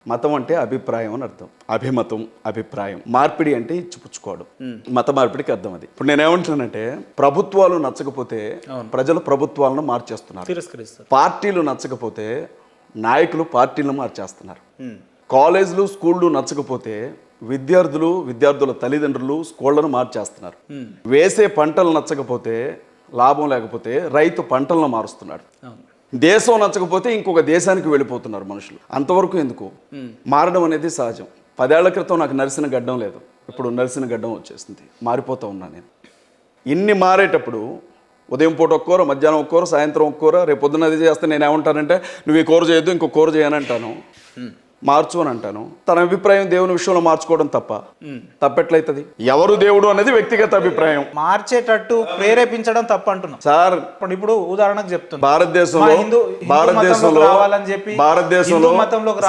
మతం అంటే అభిప్రాయం అని అర్థం. అభిమతం, అభిప్రాయం. మార్పిడి అంటే ఇచ్చిపుచ్చుకోవడం. మత మార్పిడికి అర్థం అది. ఇప్పుడు నేనేమంటున్నానంటే, ప్రభుత్వాలు నచ్చకపోతే ప్రజలు ప్రభుత్వాలను మార్చేస్తున్నారు. పార్టీలు నచ్చకపోతే నాయకులు పార్టీలను మార్చేస్తున్నారు. కాలేజీలు, స్కూళ్ళు నచ్చకపోతే విద్యార్థుల తల్లిదండ్రులు స్కూళ్లను మార్చేస్తున్నారు. వేసే పంటలు నచ్చకపోతే, లాభం లేకపోతే రైతు పంటలను మారుస్తున్నాడు. దేశం నచ్చకపోతే ఇంకొక దేశానికి వెళ్ళిపోతున్నారు మనుషులు. అంతవరకు ఎందుకు? మారడం అనేది సహజం. 10 ఏళ్ల క్రితం నాకు నరిసిన గడ్డం లేదు, ఇప్పుడు నరిసిన గడ్డం వచ్చేసింది. మారిపోతూ ఉన్నాను నేను. ఇన్ని మారేటప్పుడు ఉదయం పూట ఒక్కోర, మధ్యాహ్నం ఒక్కోర, సాయంత్రం ఒక్కోర, రేపు పొద్దున్న అది చేస్తే నేను ఏమంటానంటే, నువ్వు ఈ కూర చేయొద్దు, ఇంకో కూర చేయనంటాను, మార్చు అని అంటాను. తన అభిప్రాయం దేవుని విషయంలో మార్చుకోవడం తప్పెట్లయితుంది? ఎవరు దేవుడు అనేది వ్యక్తిగత అభిప్రాయం. మార్చేటట్టు ప్రేరేపించడం తప్పు అంటున్నాం సార్. ఇప్పుడు ఉదాహరణకు చెప్తున్నా, భారతదేశంలో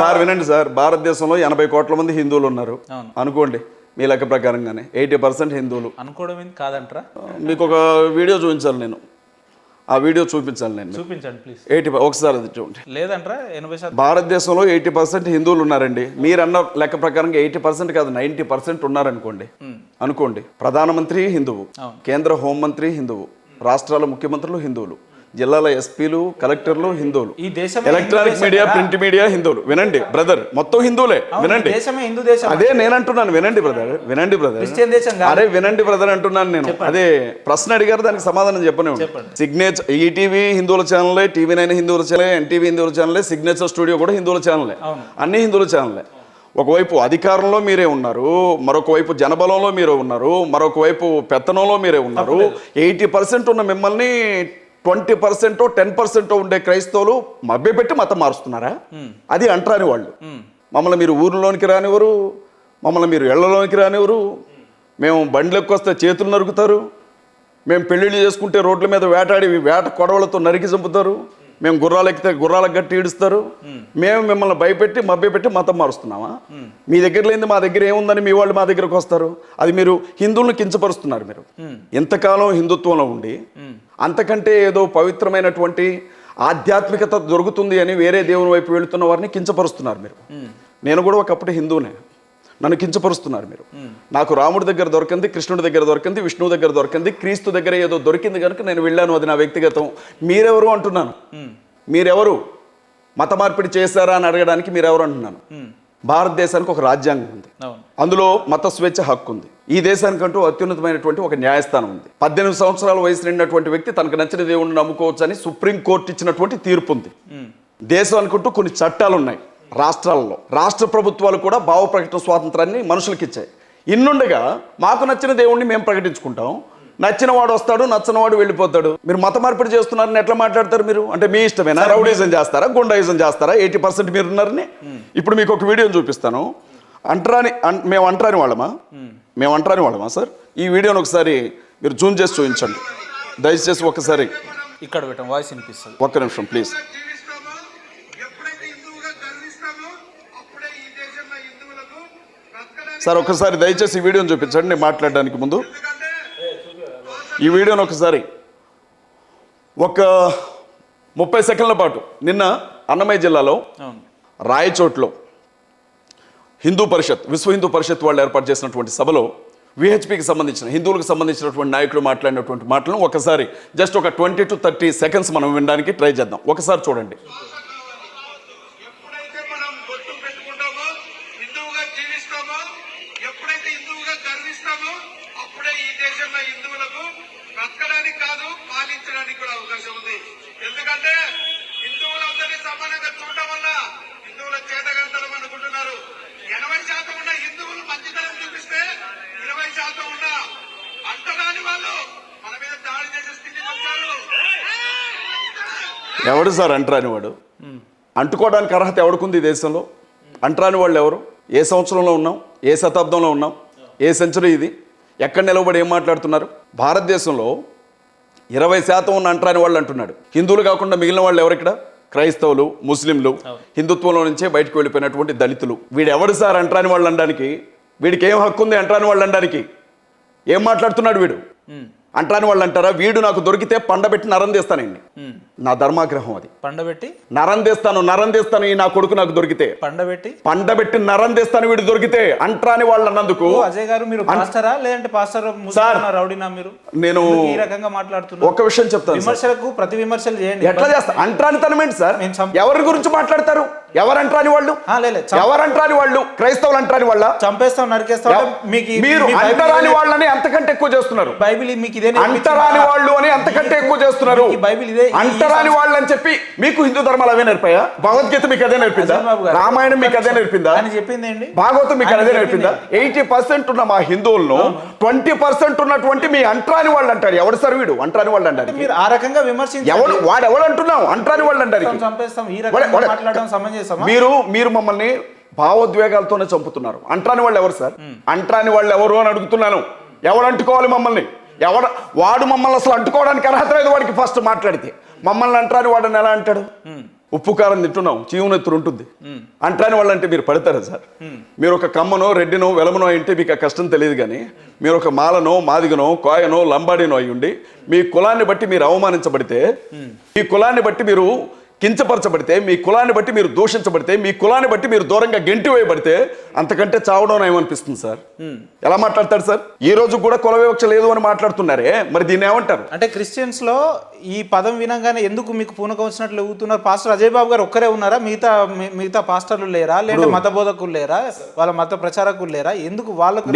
సార్ వినండి సార్, భారతదేశంలో 80 కోట్ల మంది హిందువులు ఉన్నారు అనుకోండి. మీ లెక్క ప్రకారంగానే 80% హిందువులు అనుకోవడం కాదంటారా? మీకు ఒక వీడియో చూపించాలి నేను, ఆ వీడియో చూపించాలి నేను. చూపించండి ప్లీజ్. 80 ఒకసారి అది చూడండి. లేదంటారా 80%? భారతదేశంలో 80% హిందువులు ఉన్నారండి. మీరన్న లెక్క ప్రకారంగా 80% కాదు, 90% ఉన్నారనుకోండి. అనుకోండి, ప్రధానమంత్రి హిందువు, కేంద్ర హోంమంత్రి హిందువు, రాష్ట్రాల ముఖ్యమంత్రులు హిందువులు, జిల్లాల ఎస్పీలు, కలెక్టర్లు హిందువులు, ఈ దేశం ఎలక్ట్రానిక్ మీడియా, ప్రింట్ మీడియా హిందువులు. వినండి బ్రదర్, మొత్తం హిందువులే. వినండి, అదే నేను అంటున్నాను. వినండి బ్రదర్, వినండి బ్రదర్, అరే వినండి బ్రదర్ అంటున్నాను నేను. అదే ప్రశ్న అడిగారు, దానికి సమాధానం చెప్పను. సిగ్నేచర్ ఈటీవీ హిందువుల ఛానలే, TV9 హిందువుల ఛానలే, NTV హిందువుల ఛానలే, సిగ్నేచర్ స్టూడియో కూడా హిందువుల ఛానలే, అన్ని హిందువుల ఛానలే. ఒకవైపు అధికారంలో మీరే ఉన్నారు, మరొక వైపు జనబలంలో మీరే ఉన్నారు, మరొక వైపు పెత్తనంలో మీరే ఉన్నారు. 80% ఉన్న మిమ్మల్ని 20% 10% ఉండే క్రైస్తవులు మభ్యపెట్టి మతం మారుస్తున్నారా? అది అంటరాని వాళ్ళు. మమ్మల్ని మీరు ఊరిలోనికి రానివ్వరు, మమ్మల్ని మీరు ఇళ్లలోనికి రానివ్వరు, మేము బండ్లకు వస్తే చేతులు నరుకుతారు, మేము పెళ్ళిళ్ళు చేసుకుంటే రోడ్ల మీద వేట కొడవలతో నరికి చంపుతారు, మేము గుర్రాలు ఎక్కితే గుర్రాలకు గట్టి ఈడుస్తారు. మేము మిమ్మల్ని భయపెట్టి మభ్యపెట్టి మతం మారుస్తున్నామా? మీ దగ్గర లేనిది మా దగ్గర ఏముందని మీ వాళ్ళు మా దగ్గరకు వస్తారు. అది మీరు హిందువులను కించపరుస్తున్నారు. మీరు ఎంతకాలం హిందుత్వంలో ఉండి అంతకంటే ఏదో పవిత్రమైనటువంటి ఆధ్యాత్మికత దొరుకుతుంది అని వేరే దేవుని వైపు వెళుతున్న వారిని కించపరుస్తున్నారు మీరు. నేను కూడా ఒకప్పుడు హిందువునే, నన్ను కించపరుస్తున్నారు మీరు. నాకు రాముడి దగ్గర దొరికింది, కృష్ణుడి దగ్గర దొరికింది, విష్ణువు దగ్గర దొరికింది, క్రీస్తు దగ్గర ఏదో దొరికింది కనుక నేను వెళ్ళాను, అది నా వ్యక్తిగతం. మీరెవరు అంటున్నాను. మీరెవరు మత మార్పిడి చేశారా అని అడగడానికి మీరెవరు అంటున్నాను. భారతదేశానికి ఒక రాజ్యాంగం ఉంది, అందులో మత స్వేచ్ఛ హక్కు ఉంది. ఈ దేశానికంటూ అత్యున్నతమైనటువంటి ఒక న్యాయస్థానం ఉంది. 18 సంవత్సరాల వయసు నిండినటువంటి వ్యక్తి తనకు నచ్చిన దేవుడిని నమ్ముకోవచ్చు అని సుప్రీంకోర్టు ఇచ్చినటువంటి తీర్పు ఉంది. దేశం అనుకుంటూ కొన్ని చట్టాలు ఉన్నాయి. రాష్ట్రాలలో రాష్ట్ర ప్రభుత్వాలు కూడా భావ ప్రకటన స్వాతంత్రాన్ని మనుషులకు ఇచ్చాయి. ఇన్నుండగా మాకు నచ్చిన దేవుణ్ణి మేము ప్రకటించుకుంటాం, నచ్చిన వాడు వస్తాడు, నచ్చిన వాడు వెళ్ళిపోతాడు. మీరు మత మార్పిడి చేస్తున్నారని ఎట్లా మాట్లాడతారు మీరు? అంటే మీ ఇష్టమేనా? రౌడీజం చేస్తారా, గుండాయిజం చేస్తారా? 80% మీరు ఉన్నారని. ఇప్పుడు మీకు ఒక వీడియోని చూపిస్తాను. మేము అంటరాని వాళ్ళమా సార్? ఈ వీడియోని ఒకసారి మీరు జూమ్ చేసి చూపించండి దయచేసి. ఒకసారి ఇక్కడ పెట్టండి, వాయిస్ వినిపిస్తుంది. ఒక్క నిమిషం ప్లీజ్. సార్ ఒకసారి దయచేసి ఈ వీడియోని చూపించండి. నేను మాట్లాడడానికి ముందు ఈ వీడియోని ఒకసారి ఒక 30 సెకండ్ల పాటు నిన్న అన్నమయ్య జిల్లాలో రాయచోట్లో విశ్వ హిందూ పరిషత్ వాళ్ళు ఏర్పాటు చేసినటువంటి సభలో విహెచ్పికి సంబంధించిన హిందువులకు సంబంధించినటువంటి నాయకులు మాట్లాడినటువంటి మాటలను ఒకసారి జస్ట్ ఒక 20 to 30 సెకండ్స్ మనం వినడానికి ట్రై చేద్దాం. ఒకసారి చూడండి. ఎవడు సార్ అంటరాని వాడు? అంటుకోవడానికి అర్హత ఎవడుకుంది ఈ దేశంలో? అంటరాని వాళ్ళు ఎవరు? ఏ సంవత్సరంలో ఉన్నాం? ఏ శతాబ్దంలో ఉన్నాం? ఏ సెంచరీ ఇది? ఎక్కడ నిలబడి ఏం మాట్లాడుతున్నారు? భారతదేశంలో 20% ఉన్న అంటరాని వాళ్ళు అంటున్నాడు. హిందువులు కాకుండా మిగిలిన వాళ్ళు ఎవరు ఇక్కడ? క్రైస్తవులు, ముస్లింలు, హిందుత్వంలో నుంచే బయటకు వెళ్ళిపోయినటువంటి దళితులు. వీడు ఎవడు సార్ అంటరాని వాళ్ళు అనడానికి? వీడికి ఏం హక్కు ఉంది అంటరాని వాళ్ళు అనడానికి? ఏం మాట్లాడుతున్నాడు వీడు? అంటరాని వాళ్ళు అంటారా? వీడు నాకు దొరికితే పండబెట్టి నరం తీస్తానండి. నా ధర్మాగ్రహం అది. పండబెట్టి నరం తీస్తాను ఈ నా కొడుకు నాకు దొరికితే పండబెట్టి నరం తీస్తాను వీడు దొరికితే. అంటరాని వాళ్ళు అన్నందుకు అజయ్ గారు మీరు పాస్టరా లేదంటే పాస్టర్ రౌడీనా? మీరు నేను ఈ రకంగా మాట్లాడుతున్నారు. ఒక విషయం చెప్తాను, విమర్శలకు ప్రతి విమర్శలు చేయండి. ఎట్లా చేస్తా? అంటరానితనం ఏంటి సార్? ఎవరి గురించి మాట్లాడతారు? ఎవరంటరాని వాళ్ళు? ఎవరంటరాని వాళ్ళు? క్రైస్తవులు అంటరాని వాళ్ళ? చంపేస్తాం, నరికేస్తాం. మీరు అంటరాని వాళ్ళని అంతకంటే ఎక్కువ చేస్తున్నారు. బైబిల్ మీకు ఇదే అంటరాని వాళ్ళు అని అంతకంటే ఎక్కువ చేస్తున్నారు. బైబిల్ ఇదే అంటరాని వాళ్ళు అని చెప్పి మీకు హిందూ ధర్మాలు అవే నేర్పాయా? భగవద్గీత మీకు అదే నేర్పిందా? రామాయణం మీకు అదే నేర్పిందా? చెప్పింది భాగవతం మీకు అదే నేర్పిందా? 80% ఉన్న మా హిందువులను 20% ఉన్నటువంటి మీ అంటరాని వాళ్ళు అంటారు. ఎవడు సార్ వీడు అంటరాని వాళ్ళు అంటారు? మీరు ఆ రకంగా విమర్శించారు. ఎవడు వాడు ఎవడు అంటున్నావు అంటరాని వాళ్ళు అంటారు? మీరు మమ్మల్ని భావోద్వేగాలతోనే చంపుతున్నారు. అంటరాని వాళ్ళు ఎవరు సార్? అంటరాని వాళ్ళు ఎవరు అని అడుగుతున్నాను. ఎవడు అంటుకోవాలి మమ్మల్ని? వాడు మమ్మల్ని అసలు అంటుకోవడానికి అర్హత లేదు వాడికి. ఫస్ట్ మాట్లాడితే మమ్మల్ని అంటరాని వాడని ఎలా అంటాడు? ఉప్పు కారం తింటున్నాం, చీవునెత్తురు ఉంటుంది. అంటరాని వాళ్ళు అంటే మీరు పడతారా సార్? మీరు ఒక కమ్మనో రెడ్డినో వెలమనో అంటే మీకు ఆ కష్టం తెలియదు. కానీ మీరు ఒక మాలనో మాదిగనో కోయనో లంబాడినో అయ్యుండి మీ కులాన్ని బట్టి మీరు అవమానించబడితే, మీ కులాన్ని బట్టి మీరు కించపరచబడితే, మీ కులాన్ని బట్టి మీరు దూషించబడితే, మీ కులాన్ని బట్టి మీరు దూరంగా గెంటి వేయబడితే అంతకంటే చావడం ఏమనిపిస్తుంది సార్? ఎలా మాట్లాడతాడు సార్? ఈ రోజు కూడా కుల వివక్ష లేదు అని మాట్లాడుతున్నారే, మరి దీన్ని ఏమంటారు? అంటే క్రిస్టియన్స్ లో ఈ పదం వినంగానే ఎందుకు మీకు పూనకం వచ్చినట్లు ఊగుతున్నారు? పాస్టర్ అజయ్ బాబు గారు ఒక్కరే ఉన్నారా? మిగతా పాస్టర్లు లేరా? లేదా మత బోధకులు లేరా? వాళ్ళ మత ప్రచారకులు లేరా? ఎందుకు వాళ్ళకు?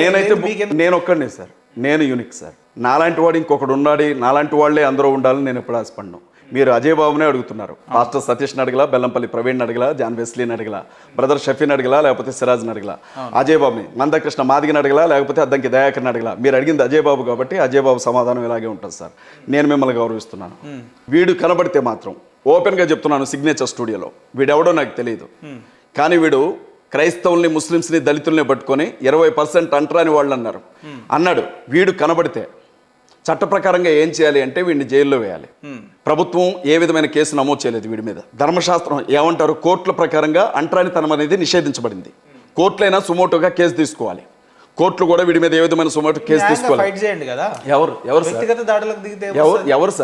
నేను ఒక్కడే సార్, నేను యూనిక్ సార్. నాలాంటి వాడు ఇంకొకడు ఉన్నాడు, నాలాంటి వాళ్ళే అందరూ ఉండాలని నేను ఎప్పుడు ఆశపడ్డాను. మీరు అజయ్ బాబునే అడుగుతున్నారు. పాస్టర్ సతీష్ని అడగలా, బెల్లంపల్లి ప్రవీణ్ అడగలా, జాన్ వెస్లీని అడగలా, బ్రదర్ షఫీని అడగలా, లేకపోతే సిరాజ్ని అడగలా, అజయ్ బాబుని మందకృష్ణ మాదిగిని అడగలా, లేకపోతే అద్దంకి దయాకర్ని అడగలా. మీరు అడిగింది అజయ్ బాబు కాబట్టి అజయ్ బాబు సమాధానం ఇలాగే ఉంటుంది సార్. నేను మిమ్మల్ని గౌరవిస్తున్నాను. వీడు కనబడితే మాత్రం ఓపెన్గా చెప్తున్నాను, సిగ్నేచర్ స్టూడియోలో వీడెవడో నాకు తెలియదు. కానీ వీడు క్రైస్తవుల్ని, ముస్లిమ్స్ని, దళితుల్ని పట్టుకొని 20% అంటరాని వాళ్ళు అన్నాడు. వీడు కనబడితే చట్ట ప్రకారంగా ఏం చేయాలి అంటే వీడిని జైల్లో వేయాలి. ప్రభుత్వం ఏ విధమైన కేసు నమోదు చేయలేదు వీడి మీద. ధర్మశాస్త్రం ఏమంటారు? కోర్టుల ప్రకారంగా అంటరానితనం అనేది నిషేధించబడింది. కోర్టులైనా సుమోటోగా కేసు తీసుకోవాలి. కోర్టులు కూడా వీడి మీద ఏ విధమైన సుమోటో కేసు తీసుకోవాలి. ఎవరు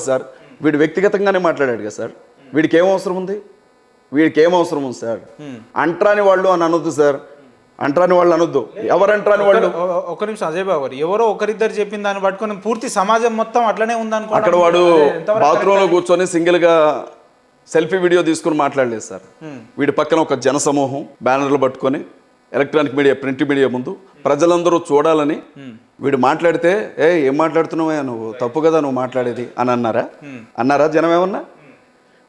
సార్? వీడు వ్యక్తిగతంగానే మాట్లాడాడు కదా సార్. వీడికి ఏం అవసరం ఉంది సార్? అంటరాని వాళ్ళు అని అనొద్దు సార్. అంటరాని వాళ్ళు అనొద్దు. ఎవరు అంటరాని వాళ్ళు? ఒక నిమిషం అజయ్ బాబు గారు, ఎవరో ఒకరిద్దరు చెప్పిన దాన్ని పట్టుకొని పూర్తి సమాజం మొత్తం అట్లనే ఉందనుకో. అక్కడ వాడు బాత్రూంలో కూర్చొని సింగిల్ గా సెల్ఫీ వీడియో తీసుకుని మాట్లాడలేదు సార్. వీడి పక్కన ఒక జన సమూహం బ్యానర్లు పట్టుకొని ఎలక్ట్రానిక్ మీడియా, ప్రింట్ మీడియా ముందు ప్రజలందరూ చూడాలని వీడు మాట్లాడితే, ఏం మాట్లాడుతున్నావా నువ్వు, తప్పు కదా నువ్వు మాట్లాడేది అని అన్నారా జనం ఏమన్నా?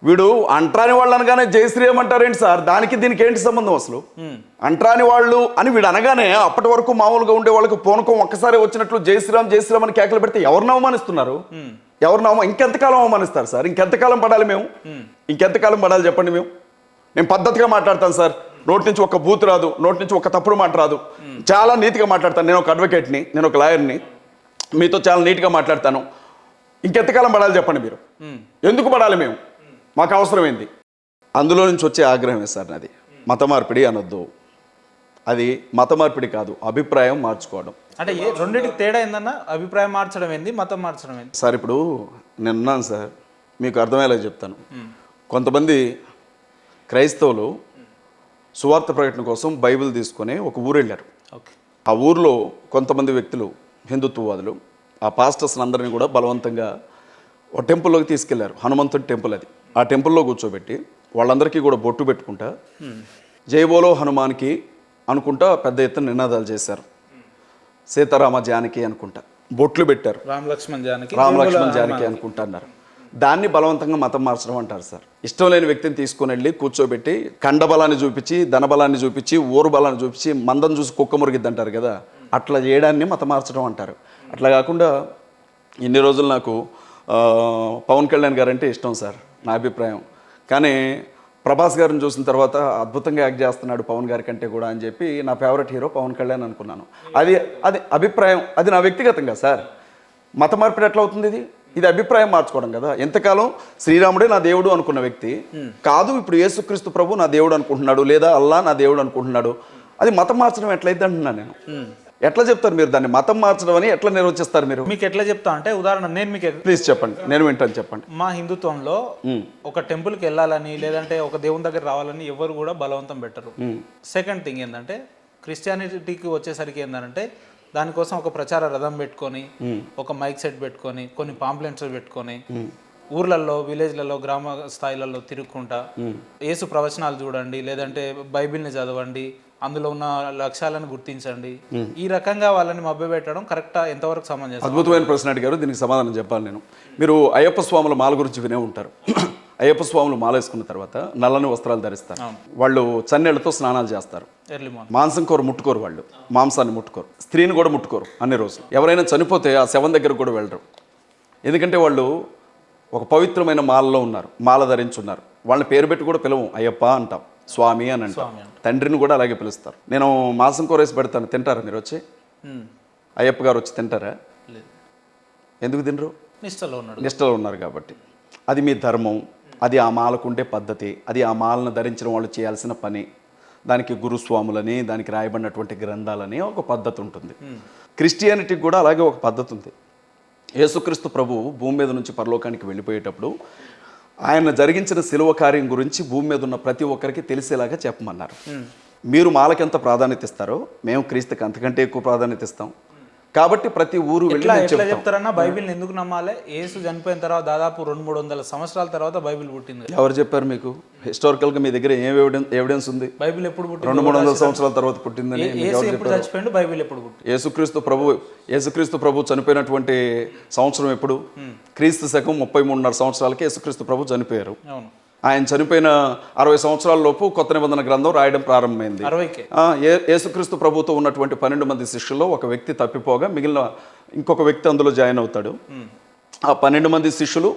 వీడు అంటరాని వాళ్ళు అనగానే జై శ్రీరామ్ అంటారేంటి సార్? దానికి దీనికి ఏంటి సంబంధం అసలు? అంటరాని వాళ్ళు అని వీడు అనగానే అప్పటి వరకు మామూలుగా ఉండే వాళ్ళకి పూనకం ఒక్కసారి వచ్చినట్లు జై శ్రీరామ్ అని కేకలు పెడితే ఎవరిని అవమానిస్తున్నారు? ఇంకెంతకాలం అవమానిస్తారు సార్? ఇంకెంతకాలం పడాలి మేము? ఇంకెంతకాలం పడాలి చెప్పండి? నేను పద్ధతిగా మాట్లాడతాను సార్. నోటి నుంచి ఒక బూత్ రాదు, నోటి నుంచి ఒక తప్పుడు మాట రాదు. చాలా నీట్గా మాట్లాడతాను. నేను ఒక అడ్వకేట్ని, నేను ఒక లాయర్ని. మీతో చాలా నీట్గా మాట్లాడతాను. ఇంకెంతకాలం పడాలి చెప్పండి మీరు? ఎందుకు పడాలి మేము? మాకు అవసరం ఏంది? అందులో నుంచి వచ్చే ఆగ్రహమే సార్ నాది. మత మార్పిడి అనొద్దు. అది మత మార్పిడి కాదు, అభిప్రాయం మార్చుకోవడం. అంటే రెండింటికి తేడా ఏందన్నా? అభిప్రాయం మార్చడం ఏంది, మతం మార్చడం ఏంది? సార్ ఇప్పుడు నేను ఉన్నాను సార్, మీకు అర్థమయ్యేలా చెప్తాను. కొంతమంది క్రైస్తవులు సువార్త ప్రకటన కోసం బైబిల్ తీసుకొని ఒక ఊరు వెళ్ళారు. ఆ ఊర్లో కొంతమంది వ్యక్తులు, హిందుత్వవాదులు, ఆ పాస్టర్స్ని అందరినీ కూడా బలవంతంగా ఒక టెంపుల్లోకి తీసుకెళ్లారు. హనుమంతుడి టెంపుల్ అది. ఆ టెంపుల్లో కూర్చోబెట్టి వాళ్ళందరికీ కూడా బొట్టు పెట్టుకుంటా జై బోలో హనుమాన్కి అనుకుంటా పెద్ద ఎత్తున నినాదాలు చేశారు. సీతారామ జానకి అనుకుంటా బొట్లు పెట్టారు. రామ్ లక్ష్మణ్ జానకి అనుకుంటా అన్నారు. దాన్ని బలవంతంగా మతం మార్చడం అంటారు సార్. ఇష్టం లేని వ్యక్తిని తీసుకుని వెళ్ళి కూర్చోబెట్టి కండబలాన్ని చూపించి, ధనబలాన్ని చూపించి, ఊరు బలాన్ని చూపించి, మందం చూసి కుక్క మురిగిద్ది అంటారు కదా, అట్లా చేయడాన్ని మతం మార్చడం అంటారు. అట్లా కాకుండా ఇన్ని రోజులు నాకు పవన్ కళ్యాణ్ గారు అంటే ఇష్టం సార్, నా అభిప్రాయం. కానీ ప్రభాస్ గారిని చూసిన తర్వాత అద్భుతంగా యాక్ట్ చేస్తున్నాడు పవన్ గారి కంటే కూడా అని చెప్పి నా ఫేవరెట్ హీరో పవన్ కళ్యాణ్ అనుకున్నాను. అది అభిప్రాయం, అది నా వ్యక్తిగతంగా సార్. మత మార్పిడి ఎట్లా అవుతుంది? ఇది అభిప్రాయం మార్చుకోవడం కదా. ఎంతకాలం శ్రీరాముడే నా దేవుడు అనుకున్న వ్యక్తి కాదు ఇప్పుడు యేసుక్రీస్తు ప్రభు నా దేవుడు అనుకుంటున్నాడు, లేదా అల్లా నా దేవుడు అనుకుంటున్నాడు. అది మతం మార్చడం ఎట్లయితే అంటున్నాను నేను. ఎట్లా చెప్తారు మీరు దాన్ని మతం మార్చడం అని ఎట్లా నిర్వచిస్తారు మీరు? మీకు ఎట్లా చెప్తా అంటే ఉదాహరణ నేను మీకు ప్లీజ్ చెప్పండి, నేను వింటాను, చెప్పండి. మా హిందుత్వంలో ఒక టెంపుల్కి వెళ్ళాలని లేదంటే ఒక దేవుని దగ్గర రావాలని ఎవరు కూడా బలవంతం పెట్టరు. సెకండ్ థింగ్ ఏంటంటే క్రిస్టియానిటీకి వచ్చేసరికి ఏంటంటే దానికోసం ఒక ప్రచార రథం పెట్టుకొని ఒక మైక్ సెట్ పెట్టుకొని కొన్ని పాంప్లెంట్స్ పెట్టుకొని ఊర్లలో విలేజ్లలో గ్రామ స్థాయిలలో తిరుగుకుంటా యేసు ప్రవచనాలు చూడండి లేదంటే బైబిల్ని చదవండి అందులో ఉన్న లక్ష్యాలను గుర్తించండి ఈ రకంగా వాళ్ళని మభ్యపెట్టడం కరెక్టా? ఎంతవరకు సమంజసం? అద్భుతమైన ప్రశ్న అడిగారు, దీనికి సమాధానం చెప్పాలి నేను. మీరు అయ్యప్ప స్వాముల మాల గురించి వినే ఉంటారు. అయ్యప్ప స్వాములు మాల వేసుకున్న తర్వాత నల్లని వస్త్రాలు ధరిస్తారు, వాళ్ళు చన్నీళ్లతో స్నానాలు చేస్తారు, మాంసం కూర ముట్టుకోరు, వాళ్ళు మాంసాన్ని ముట్టుకోరు, స్త్రీని కూడా ముట్టుకోరు అన్ని రోజులు. ఎవరైనా చనిపోతే ఆ శవం దగ్గర కూడా వెళ్ళరు, ఎందుకంటే వాళ్ళు ఒక పవిత్రమైన మాలలో ఉన్నారు, మాల ధరించున్నారు. వాళ్ళని పేరు పెట్టి కూడా పిలవం, అయ్యప్ప అంటాం, స్వామి అని అంటాం, తండ్రిని కూడా అలాగే పిలుస్తారు. నేను మాంసం కూర వేసి పెడతాను, తింటారా మీరు వచ్చి? అయ్యప్ప గారు వచ్చి తింటారా? ఎందుకు తినరు? నిష్టలో ఉన్నారు కాబట్టి. అది మీ ధర్మం, అది ఆ మాలకు ఉండే పద్ధతి, అది ఆ మాలను ధరించిన వాళ్ళు చేయాల్సిన పని. దానికి గురుస్వాములని, దానికి రాయబడినటువంటి గ్రంథాలని ఒక పద్ధతి ఉంటుంది. క్రిస్టియానిటీకి కూడా అలాగే ఒక పద్ధతి ఉంది. యేసుక్రీస్తు ప్రభువు భూమి మీద నుంచి పరలోకానికి వెళ్ళిపోయేటప్పుడు ఆయన జరిగించిన శిలువ కార్యం గురించి భూమి మీద ఉన్న ప్రతి ఒక్కరికి తెలిసేలాగా చెప్పమన్నారు. మీరు మాలకి ఎంత ప్రాధాన్యత ఇస్తారో మేము క్రీస్తుకి అంతకంటే ఎక్కువ ప్రాధాన్యత ఇస్తాం. కాబట్టి ప్రతి ఊరు ఎట్లా చెప్తారన్నా బైబిల్ ఎందుకు నమ్మాలి? యేసు చనిపోయిన తర్వాత దాదాపు 200-300 సంవత్సరాల తర్వాత బైబిల్ పుట్టింది. ఎవరు చెప్పారు మీకు? హిస్టారికల్ గా మీ దగ్గర ఏం ఎవిడెన్స్ ఉంది? బైబిల్ ఎప్పుడు పుట్టింది? 200-300 సంవత్సరాల తర్వాత పుట్టిందని. బైబిల్ ఎప్పుడు పుట్టింది? యేసుక్రీస్తు ప్రభు చనిపోయినటువంటి సంవత్సరం ఎప్పుడు? క్రీస్తు శకం 33.5 సంవత్సరాలకి యేసుక్రీస్తు ప్రభు చనిపోయారు. ఆయన చనిపోయిన 60 సంవత్సరాల లోపు కొత్త నిబంధన గ్రంథం రాయడం ప్రారంభమైంది. యేసుక్రీస్తు ప్రభుతో ఉన్నటువంటి 12 మంది శిష్యుల్లో ఒక వ్యక్తి తప్పిపోగా మిగిలిన ఇంకొక వ్యక్తి అందులో జాయిన్ అవుతాడు. ఆ 12 మంది శిష్యులు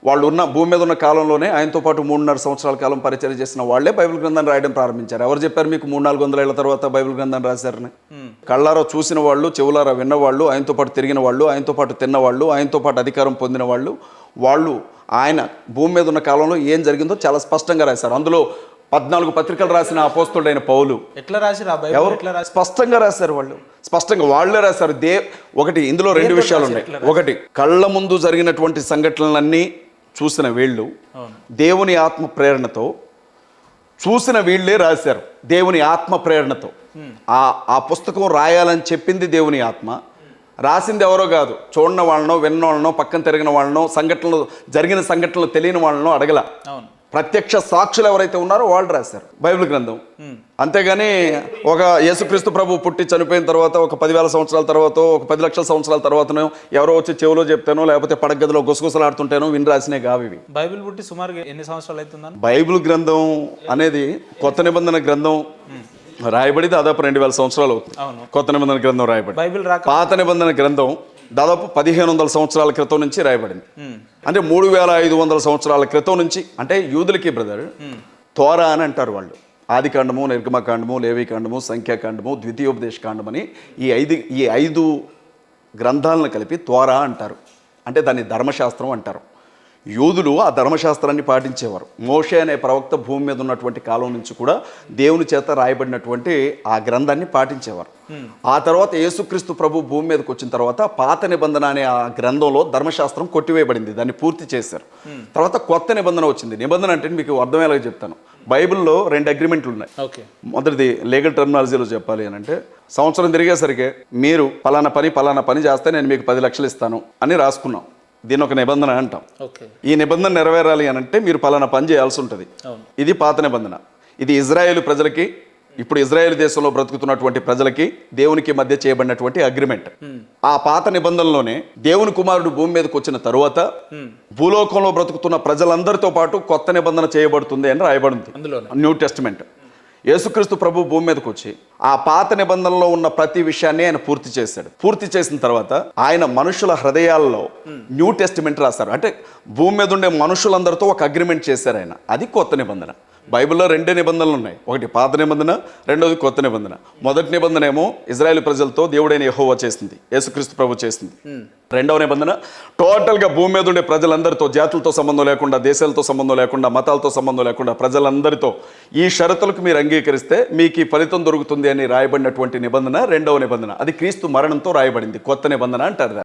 వాళ్ళు ఉన్న భూమి మీద ఉన్న కాలంలోనే ఆయనతో పాటు 3.5 సంవత్సరాల కాలం పరిచయం చేసిన వాళ్ళే బైబిల్ గ్రంథాన్ని రాయడం ప్రారంభించారు. ఎవరు చెప్పారు మీకు 300-400 ఏళ్ల తర్వాత బైబిల్ గ్రంథాన్ని రాశారని? కళ్ళారా చూసిన వాళ్ళు, చెవులారా విన్నవాళ్ళు, ఆయనతో పాటు తిరిగిన వాళ్ళు, ఆయనతో పాటు తిన్నవాళ్ళు, ఆయనతో పాటు అధికారం పొందిన వాళ్ళు ఆయన భూమి మీద ఉన్న కాలంలో ఏం జరిగిందో చాలా స్పష్టంగా రాశారు. అందులో 14 పత్రికలు రాసిన అపోస్తలుడైన పౌలు ఎట్లా రాశారు? స్పష్టంగా రాశారు, వాళ్ళు స్పష్టంగా వాళ్ళే రాశారు. ఒకటి ఇందులో 2 విషయాలు ఉన్నాయి. ఒకటి, కళ్ళ ముందు జరిగినటువంటి సంఘటనలన్నీ చూసిన వీళ్ళు దేవుని ఆత్మ ప్రేరణతో చూసిన వీళ్ళే రాశారు. దేవుని ఆత్మ ప్రేరణతో ఆ పుస్తకం రాయాలని చెప్పింది దేవుని ఆత్మ, రాసింది ఎవరో కాదు. చూడని వాళ్ళనో, విన్న వాళ్ళనో, పక్కన తిరిగిన వాళ్ళనో, జరిగిన సంఘటనలు తెలియని వాళ్ళనో అడగల. ప్రత్యక్ష సాక్షులు ఎవరైతే ఉన్నారో వాళ్ళు రాశారు బైబిల్ గ్రంథం. అంతేగాని ఒక యేసుక్రీస్తు ప్రభు పుట్టి చనిపోయిన తర్వాత ఒక 10,000 సంవత్సరాల తర్వాత, ఒక 10 లక్షల సంవత్సరాల తర్వాతనో ఎవరో వచ్చి చెవిలో చెప్తానో లేకపోతే పడగదిలో గుసగుసలాడుతుంటేనో విని రాసినే కావు ఇవి. బైబిల్ పుట్టి సుమారుగా ఎన్ని సంవత్సరాలు అవుతుందని? బైబిల్ గ్రంథం అనేది కొత్త నిబంధన గ్రంథం రాయబడి దాదాపు 2000 సంవత్సరాలు అవుతుంది. కొత్త నిబంధన గ్రంథం రాయబడి. పాత నిబంధన గ్రంథం దాదాపు 1500 సంవత్సరాల క్రితం నుంచి రాయబడింది. అంటే 3500 సంవత్సరాల క్రితం నుంచి. అంటే యూదులకి బ్రదర్ తోరా అని అంటారు వాళ్ళు. ఆది కాండము, నిర్గమకాండము, లేవీకాండము, సంఖ్యాకాండము, ద్వితీయోపదేశ కాండం అని ఈ ఐదు గ్రంథాలను కలిపి తోరా అంటారు. అంటే దాన్ని ధర్మశాస్త్రం అంటారు. యూదులు ఆ ధర్మశాస్త్రాన్ని పాటించేవారు. మోషే అనే ప్రవక్త భూమి మీద ఉన్నటువంటి కాలం నుంచి కూడా దేవుని చేత రాయబడినటువంటి ఆ గ్రంథాన్ని పాటించేవారు. ఆ తర్వాత యేసుక్రీస్తు ప్రభు భూమి మీదకి వచ్చిన తర్వాత పాత నిబంధన అనే ఆ గ్రంథంలో ధర్మశాస్త్రం కొట్టివేయబడింది, దాన్ని పూర్తి చేశారు. తర్వాత కొత్త నిబంధన వచ్చింది. నిబంధన అంటే మీకు అర్థమయ్యేలాగా చెప్తాను. బైబిల్లో 2 అగ్రిమెంట్లు ఉన్నాయి. మొదటిది లీగల్ టర్మినాలజీలో చెప్పాలి అని అంటే, సంవత్సరం తిరిగేసరికి మీరు పలానా పని చేస్తే నేను మీకు 10 లక్షలు ఇస్తాను అని రాసుకున్నాం. దీని ఒక నిబంధన అంటాం. ఈ నిబంధన నెరవేరాలి అని అంటే మీరు పలానా పని చేయాల్సి ఉంటుంది. ఇది పాత నిబంధన. ఇది ఇజ్రాయేల్ ప్రజలకి, ఇప్పుడు ఇజ్రాయేల్ దేశంలో బ్రతుకుతున్నటువంటి ప్రజలకి దేవునికి మధ్య చేయబడినటువంటి అగ్రిమెంట్. ఆ పాత నిబంధనలోనే దేవుని కుమారుడు భూమి మీదకి వచ్చిన తరువాత భూలోకంలో బ్రతుకుతున్న ప్రజలందరితో పాటు కొత్త నిబంధన చేయబడుతుంది అని రాయబడింది న్యూ టెస్టిమెంట్. యేసుక్రీస్తు ప్రభు భూమి మీదకి వచ్చి ఆ పాత నిబంధనలో ఉన్న ప్రతి విషయాన్ని ఆయన పూర్తి చేశాడు. పూర్తి చేసిన తర్వాత ఆయన మనుషుల హృదయాల్లో న్యూ టెస్టిమెంట్ రాశారు. అంటే భూమి మీద ఉండే మనుషులందరితో ఒక అగ్రిమెంట్ చేశారు ఆయన. అది కొత్త నిబంధన. బైబిల్లో రెండే నిబంధనలు ఉన్నాయి, ఒకటి పాత నిబంధన, రెండోది కొత్త నిబంధన. మొదటి నిబంధన ఏమో ఇజ్రాయేల్ ప్రజలతో దేవుడైన యెహోవా చేసింది, యేసుక్రీస్తు ప్రభు చేసింది. రెండవ నిబంధన టోటల్గా భూమి మీద ఉండే ప్రజలందరితో, జాతులతో సంబంధం లేకుండా, దేశాలతో సంబంధం లేకుండా, మతాలతో సంబంధం లేకుండా ప్రజలందరితో ఈ షరతులకు మీరు అంగీకరిస్తే మీకు ఈ ఫలితం దొరుకుతుంది అని రాయబడినటువంటి నిబంధన రెండవ నిబంధన. అది క్రీస్తు మరణంతో రాయబడింది, కొత్త నిబంధన అంటారు.